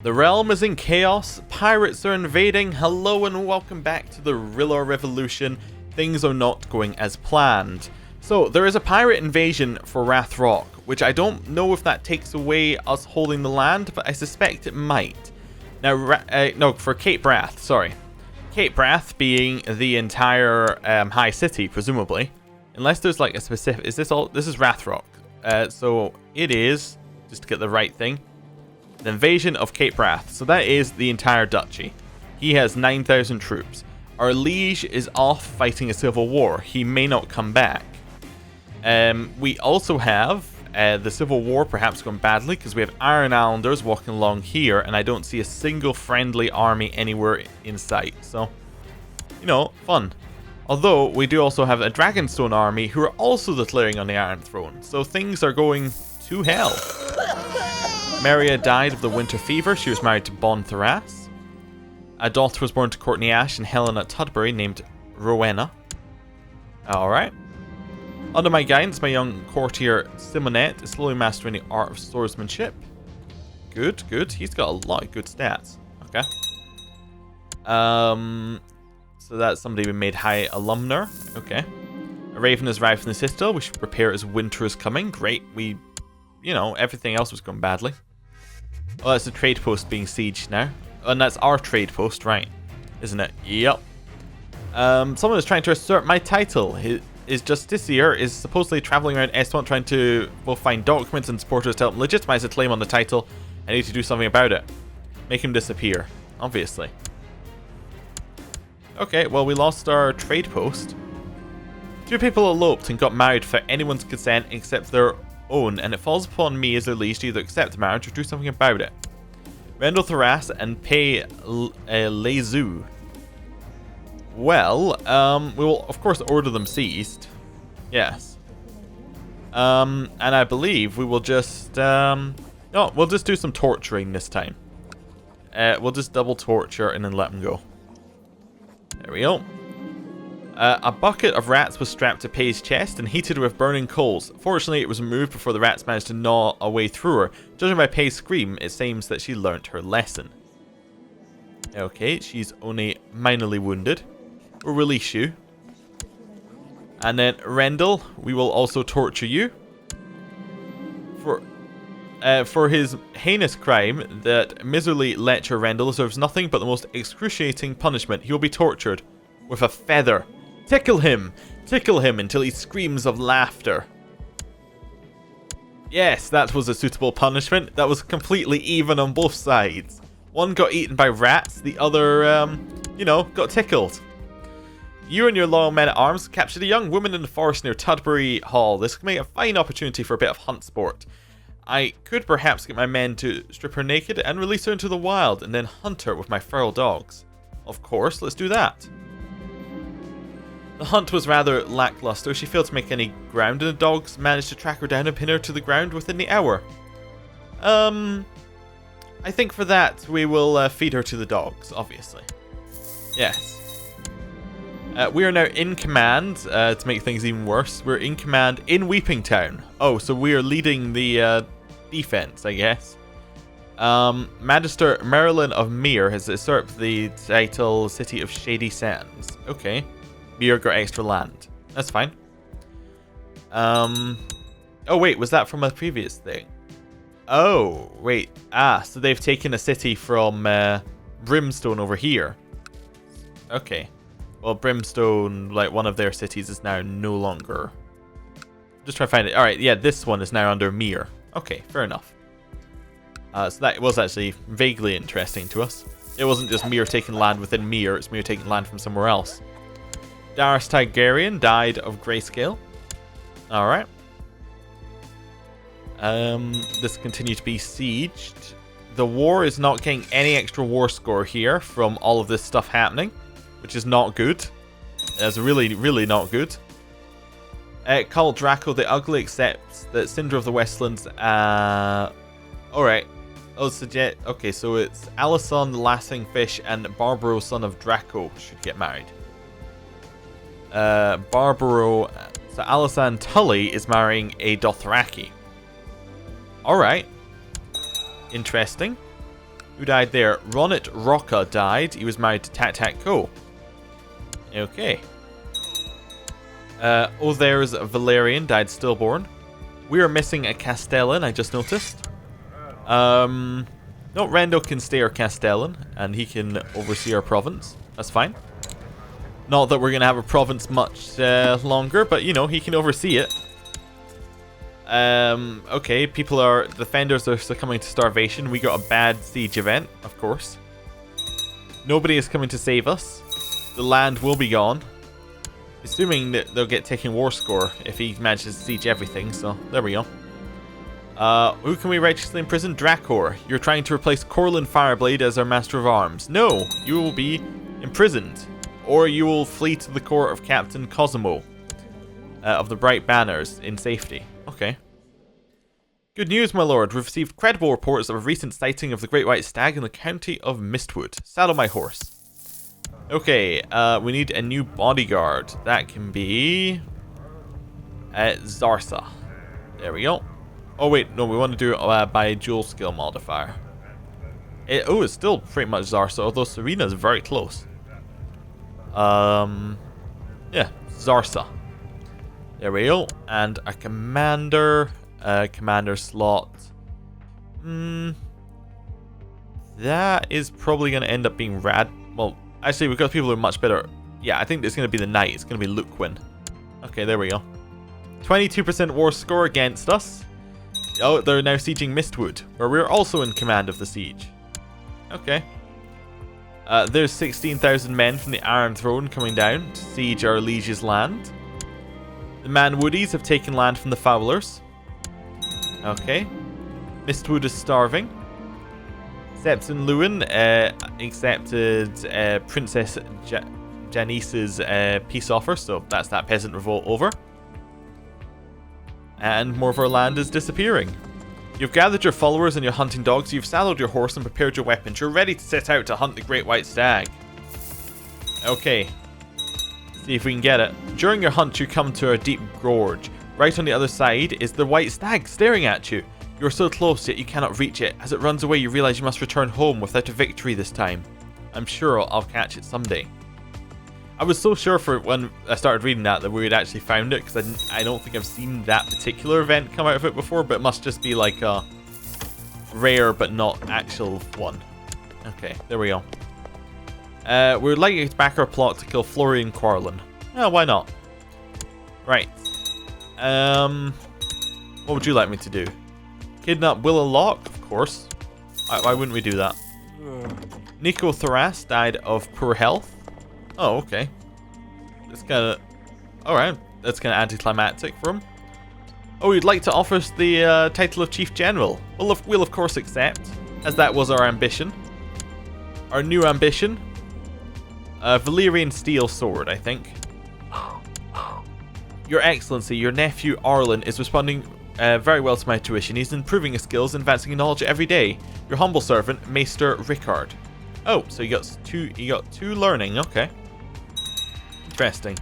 The realm is in chaos, pirates are invading, hello and welcome back to the Rilla Revolution. Things are not going as planned. So, there is a pirate invasion for Wrath Rock, which I don't know if that takes away us holding the land, but I suspect it might. Now, no, for Cape Wrath, sorry. Cape Wrath being the entire high city, presumably. Unless there's like a specific, is this all, this is Wrath Rock. So, it is, just to get the right thing, the invasion of Cape Wrath. So that is the entire duchy. He has 9,000 troops. Our liege is off fighting a civil war. He may not come back. We also have the civil war perhaps going badly because we have Iron Islanders walking along here and I don't see a single friendly army anywhere in sight. So, you know, fun. Although we do also have a Dragonstone army who are also declaring on the Iron Throne. So things are going to hell. Maria died of the winter fever. She was married to Bon Tharas. A daughter was born to Courtney Ashe and Helena Tudbury named Rowena. Alright. Under my guidance, my young courtier Simonette is slowly mastering the art of swordsmanship. Good, good. He's got a lot of good stats. Okay. So that's somebody we made high alumnar. Okay. A raven has arrived from the citadel. We should prepare as winter is coming. Great. You know, everything else was going badly. Oh, that's a trade post being sieged now. And that's our trade post, right? Isn't it? Yep. Someone is trying to assert my title. His justiciar is supposedly traveling around Esmont trying to both find documents and supporters to help legitimize a claim on the title. I need to do something about it. Make him disappear. Obviously. Okay, well, we lost our trade post. Two people eloped and got married without anyone's consent except their own, and it falls upon me as their liege to either accept the marriage or do something about it. Rendell Tharas and Pei Lezu. Well, we will of course order them seized. Yes. And I believe we will just no, we'll just do some torturing this time. We'll just double torture and then let them go. There we go. A bucket of rats was strapped to Pei's chest and heated with burning coals. Fortunately, it was removed before the rats managed to gnaw a way through her. Judging by Pei's scream, it seems that she learnt her lesson. Okay, she's only minorly wounded. We'll release you. And then Rendell, we will also torture you. For his heinous crime, that miserly lecher Rendell deserves nothing but the most excruciating punishment. He will be tortured with a feather. Tickle him until he screams of laughter. Yes, that was a suitable punishment. That was completely even on both sides. One got eaten by rats, the other, you know, got tickled. You and your loyal men-at-arms captured a young woman in the forest near Tudbury Hall. This could make a fine opportunity for a bit of hunt sport. I could perhaps get my men to strip her naked and release her into the wild and then hunt her with my feral dogs. Of course, let's do that. The hunt was rather lackluster. She failed to make any ground, and the dogs managed to track her down and pin her to the ground within the hour. I think for that we will feed her to the dogs, obviously. Yes. We are now in command, to make things even worse. We're in command in Weeping Town. Oh, so we are leading the defense, I guess. Magister Marilyn of Mere has usurped the title City of Shady Sands. Okay. Mere got extra land. That's fine. Oh wait, was that from a previous thing? Oh, wait. So they've taken a city from Brimstone over here. Okay. Well, Brimstone, like one of their cities, is now no longer. Just trying to find it. Alright, yeah, this one is now under Mere. Okay, fair enough. So that was actually vaguely interesting to us. It wasn't just Mere taking land within Mere, it's Mere taking land from somewhere else. Darius Targaryen died of grayscale. Alright. This continues to be sieged. The war is not getting any extra war score here from all of this stuff happening, which is not good. It's really, really not good. Call Draco the Ugly accepts that Cinder of the Westlands. Alright. Oh, suggest. Okay, so it's Alison, the Lassing Fish, and Barbaro, son of Draco, should get married. Barbaro. So Alison Tully is marrying a Dothraki. Alright. Interesting. Who died there? Ronit Rocca died. He was married to Tat Tat Co. Okay. Oh, there's Valerian, died stillborn. We are missing a Castellan, I just noticed. No, Rendo can stay our Castellan, and he can oversee our province. That's fine. Not that we're going to have a province much longer, but, you know, he can oversee it. Okay, the defenders are succumbing to starvation. We got a bad siege event, of course. Nobody is coming to save us. The land will be gone. Assuming that they'll get taken war score if he manages to siege everything, so there we go. Who can we righteously imprison? Dracor. You're trying to replace Corlin Fireblade as our Master of Arms. No, you will be imprisoned. Or you will flee to the court of Captain Cosimo of the Bright Banners in safety. Okay. Good news, my lord. We've received credible reports of a recent sighting of the Great White Stag in the county of Mistwood. Saddle my horse. Okay, we need a new bodyguard. That can be Zarsa. There we go. Oh wait, no, we want to do it by dual skill modifier. It's still pretty much Zarsa, although Serena is very close. Yeah, Zarsa. There we go. And a commander slot. That is probably going to end up being Rad. Well, actually, we've got people who are much better. Yeah, I think it's going to be the knight. It's going to be Luquin. Okay, there we go. 22% war score against us. Oh, they're now sieging Mistwood, where we're also in command of the siege. Okay. There's 16,000 men from the Iron Throne coming down to siege our liege's land. The Manwoodies have taken land from the Fowlers. Okay. Mistwood is starving. Septon Lewin accepted Princess Janice's peace offer, so that's that peasant revolt over. And more of our land is disappearing. You've gathered your followers and your hunting dogs, you've saddled your horse and prepared your weapons. You're ready to set out to hunt the Great White Stag. Okay. See if we can get it. During your hunt, you come to a deep gorge. Right on the other side is the White Stag staring at you. You're so close, yet you cannot reach it. As it runs away, you realize you must return home without a victory this time. I'm sure I'll catch it someday. I was so sure for when I started reading that we had actually found it, because I don't think I've seen that particular event come out of it before, but it must just be like a rare but not actual one. Okay, there we go. We would like you to back our plot to kill Florian Quarlin. Yeah, why not? Right. What would you like me to do? Kidnap Willa Locke? Of course. Why wouldn't we do that? Nico Thoras died of poor health. Oh, okay. That's kind of... Alright, that's kind of anticlimactic for him. Oh, we'd like to offer us the title of Chief General. We'll of course accept, as that was our ambition. Our new ambition. Valyrian Steel Sword, I think. Your Excellency, your nephew Arlen is responding very well to my tuition. He's improving his skills and advancing in knowledge every day. Your humble servant, Maester Rickard. Oh, so you got two learning, okay. Interesting.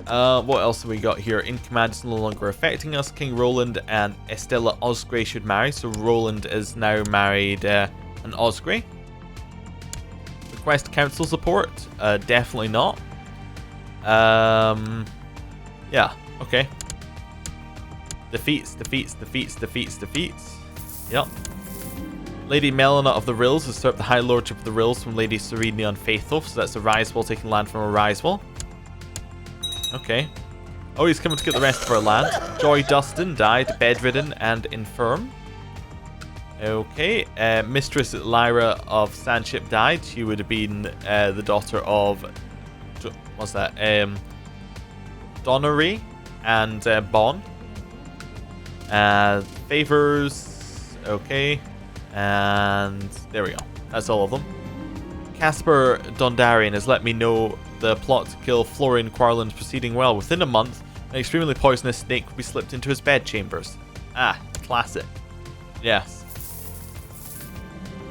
What else have we got here? In command is no longer affecting us. King Roland and Estella Osgrey should marry. So Roland is now married an Osgrey. Request council support? Definitely not. Yeah, okay. Defeats. Yep. Lady Melina of the Rills has usurped the High Lordship of the Rills from Lady Serene the Unfaithful, so that's a Risewall taking land from a Risewall. Okay. Oh, he's coming to get the rest of our land. Joy Dustin died, bedridden and infirm. Okay. Mistress Lyra of Sandship died. She would have been the daughter of... What's that? Donnery and Bon. Favors. Okay. And there we go. That's all of them. Casper Dondarian has let me know the plot to kill Florian Quarlin is proceeding well. Within a month, an extremely poisonous snake will be slipped into his bedchambers. Ah, classic. Yes.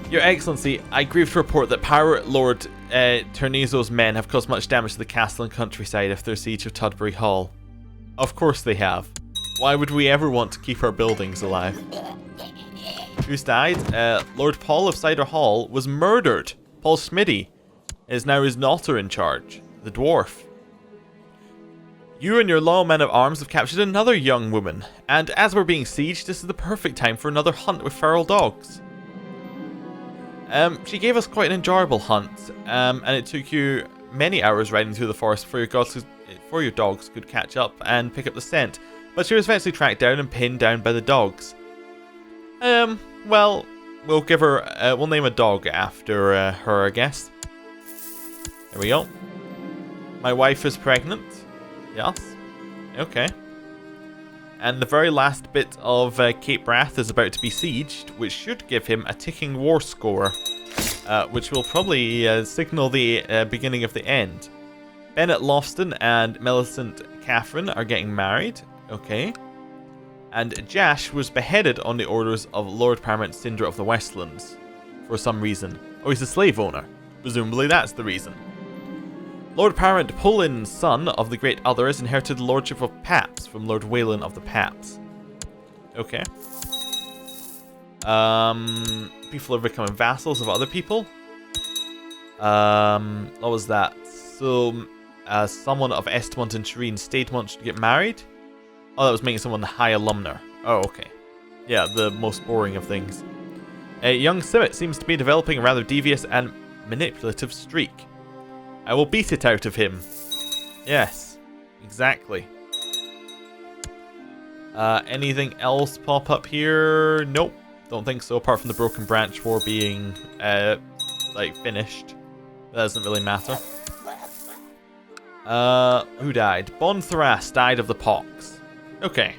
Your Excellency, I grieve to report that Pirate Lord Ternizo's men have caused much damage to the castle and countryside after their siege of Tudbury Hall. Of course they have. Why would we ever want to keep our buildings alive? Who's died? Lord Paul of Cider Hall was murdered. Paul Smitty is now his daughter in charge, the dwarf. You and your loyal men of arms have captured another young woman, and as we're being sieged, this is the perfect time for another hunt with feral dogs. She gave us quite an enjoyable hunt, and it took you many hours riding through the forest before your dogs could catch up and pick up the scent, but she was eventually tracked down and pinned down by the dogs. Well, we'll give her, we'll name a dog after her, I guess. There we go. My wife is pregnant. Yes. Okay. And the very last bit of Cape Wrath is about to be sieged, which should give him a ticking war score, which will probably signal the beginning of the end. Bennett Lofston and Millicent Catherine are getting married. Okay. And Jash was beheaded on the orders of Lord Paramount Sindra of the Westlands, for some reason. Oh, he's a slave owner. Presumably that's the reason. Lord Paramount Polin's son of the Great Other has inherited the Lordship of Paps from Lord Wayland of the Paps. Okay. People are becoming vassals of other people. What was that? So, someone of Estamont and Shireen Statemont should get married? Oh, that was making someone high alumnar. Oh, okay. Yeah, the most boring of things. Young Simmet seems to be developing a rather devious and manipulative streak. I will beat it out of him. Yes, exactly. Anything else pop up here? Nope, don't think so, apart from the Broken Branch War being, like, finished. That doesn't really matter. Who died? Bon Thras died of the pox. Okay.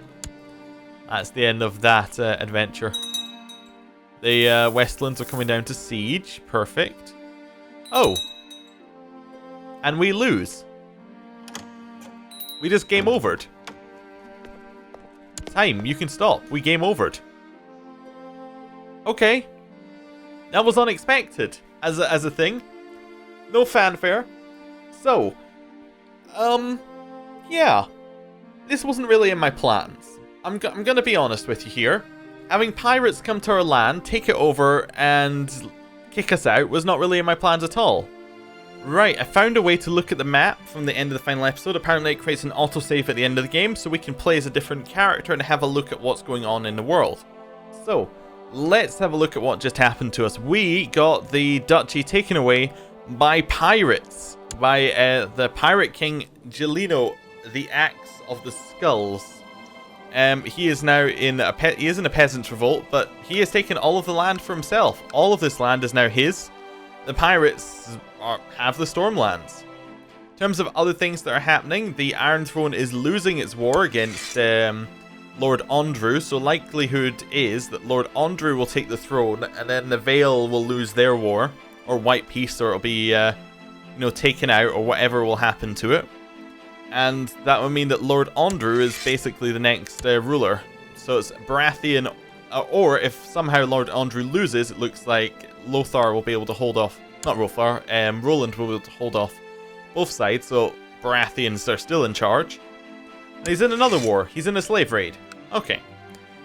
That's the end of that adventure. The Westlands are coming down to siege. Perfect. Oh. And we lose. We just game overed. Time, you can stop. We game overed. Okay. That was unexpected as a thing. No fanfare. So, yeah. This wasn't really in my plans. I'm gonna be honest with you here. Having pirates come to our land, take it over, and kick us out was not really in my plans at all. Right, I found a way to look at the map from the end of the final episode. Apparently it creates an autosave at the end of the game, so we can play as a different character and have a look at what's going on in the world. So, let's have a look at what just happened to us. We got the duchy taken away by pirates. By the Pirate King Gelino, the Axe of the Skulls. He is now in a peasant's revolt, but he has taken all of the land for himself. All of this land is now his. The pirates have the Stormlands. In terms of other things that are happening, the Iron Throne is losing its war against Lord Andrew, so likelihood is that Lord Andrew will take the throne, and then the Vale will lose their war, or White Peace, or it'll be taken out, or whatever will happen to it. And that would mean that Lord Andrew is basically the next ruler. So it's Baratheon, or if somehow Lord Andrew loses, it looks like Lothar will be able to hold off, not Lothar, Roland will be able to hold off both sides, so Baratheons are still in charge. And he's in another war, he's in a slave raid. Okay,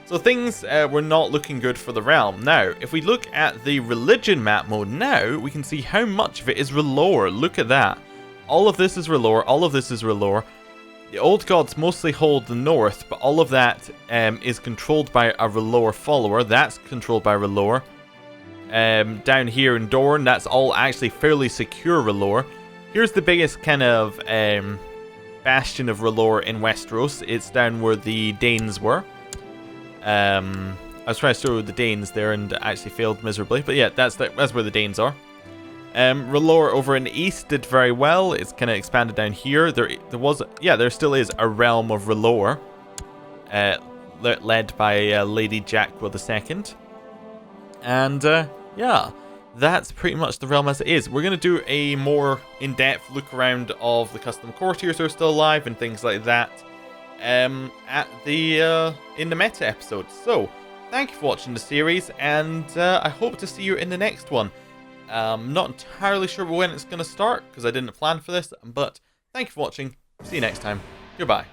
so things were not looking good for the realm. Now, if we look at the religion map mode now, we can see how much of it is R'hllor. Look at that. All of this is R'hllor, all of this is R'hllor. The old gods mostly hold the north, but all of that is controlled by a R'hllor follower. That's controlled by R'hllor. Down here in Dorne, that's all actually fairly secure R'hllor. Here's the biggest kind of bastion of R'hllor in Westeros. It's down where the Danes were. I was trying to show the Danes there and actually failed miserably. But yeah, that's where the Danes are. R'hllor over in the east did very well. It's kind of expanded down here. There still is a realm of R'hllor, led by Lady Jaqua II. And yeah, that's pretty much the realm as it is. We're going to do a more in-depth look around of the custom courtiers who are still alive and things like that in the meta episode. So, thank you for watching the series, and I hope to see you in the next one. Not entirely sure when it's going to start, because I didn't plan for this, but thank you for watching. See you next time. Goodbye.